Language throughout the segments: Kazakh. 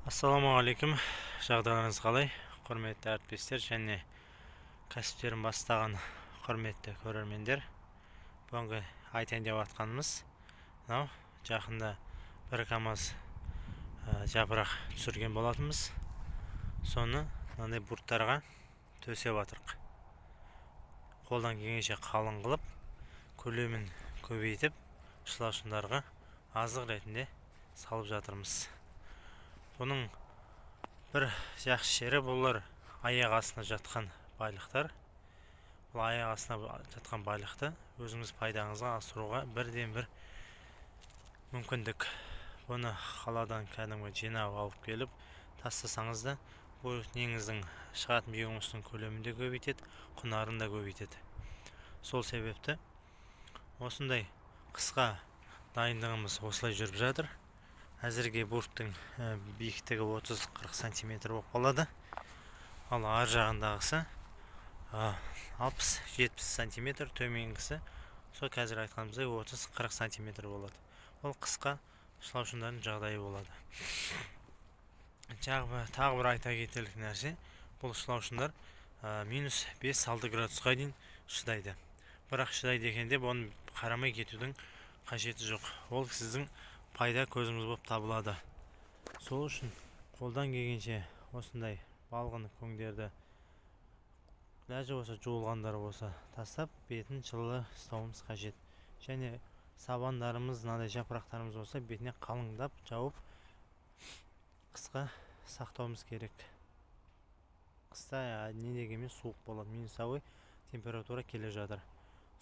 Ассаламағалейкум, жағдайларыңыз қалай? Құрметті әріптестер және кәсіптерін бастаған құрметті көрермендер. Бүгінгі айтайын деп жатқанымыз мынау жақында бір КАМАЗ жапырақ түсірген болатынбыз. Соны мынандай бұрттарға төсеп жатырмық. Қолдан келгенше қалың қылып, көлемін көбейтіп, шылаушындарға азық ретінде салып жатырмыз. Бұның бір жақсы жері бұлар аяқ астына жатқан байлықтар. Бұл аяқ астына жатқан байлықты өзіңіз пайдаңызға асыруға бірден бір мүмкіндік. Бұны қаладан кәдімгі жинап алып келіп тастасаңыз да, бұл неңіздің шығатын биомустың көлемін де көбейтеді, құнарын да көбейтеді. Сол себепті осындай қысқа дайындығымыз осылай жүріп жатыр. Әзірге бурттың биіктігі 30-40 сантиметр болып қалады. Ал ар жағындағысы 60-70 сантиметр, төменгісі сол қазір айтқанымыздай 30-40 сантиметр болады. Ол қысқа шылаушындардың жағдайы болады. Тағы бір айта кетерлік нәрсе, бұл шылаушындар -5-6 градусқа дейін шыдайды. Бірақ шыдайды екенде бұны қарамай кетудің қажеті жоқ. Ол сіздің пайда көзіңіз болып табылады. Сол үшін қолдан келгенше осындай балғын көңдерді даже болса жуылғандар болса тастап, бетін жылы ұстауымыз қажет. Және сабандарымыз, мынадай жапырақтарымыз болса бетіне қалыңдап жауып қысқа сақтауымыз керек. Қыста не дегенмен суық болады, минусовой температура келе жатыр.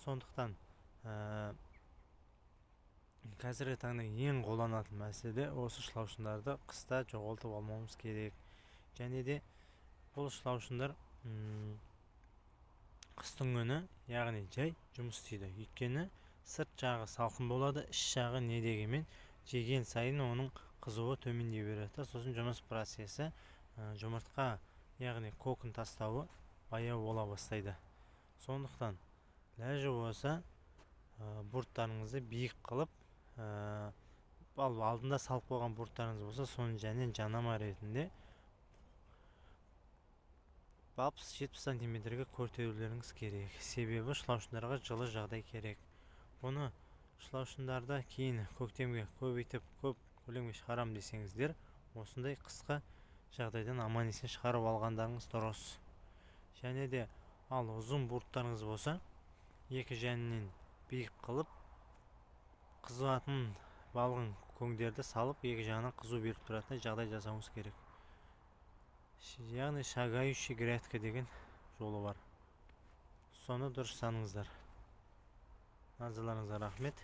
Сондықтан қазіргі таңда ең қолданатын мәселе осы шылаушындарды қыста жоғалтып алмауымыз керек. Және де бұл шылаушындар қыстың күні, яғни жай жұмыс істейді. Өйткені сырт жағы салқын болады, іш жағы не дегенмен жеген сайын оның қызуы төмендей береді. Сосын жұмыс процесі жұмыртқа, яғни кокон тастауы баяу бола бастайды. Сондықтан ләжі болса бұрттарыңызды биік қылып, алдында салып қойған бұрттарыңыз болса, соны және жанама ретінде 60-70 сантиметрге көтерулеріңіз керек. Себебі шылаушындарға жылы жағдай керек. Бұны шылаушындарда кейін көктемге көбейтіп, көп көлемге шығарам десеңіздер, осындай қысқа жағдайдан аман есен шығарып алғандарыңыз дұрыс. Және де ал ұзын бұрттарыңыз болса, екі жәнінен биік қылып, қызатын балғын көңдерді салып, екі жағынан қызу беріп тұратындай жағдай жасауымыз керек. Яғни шагающий грядка деген жолы бар. Соны дұрыстаңыздар. Назарларыңызға рахмет.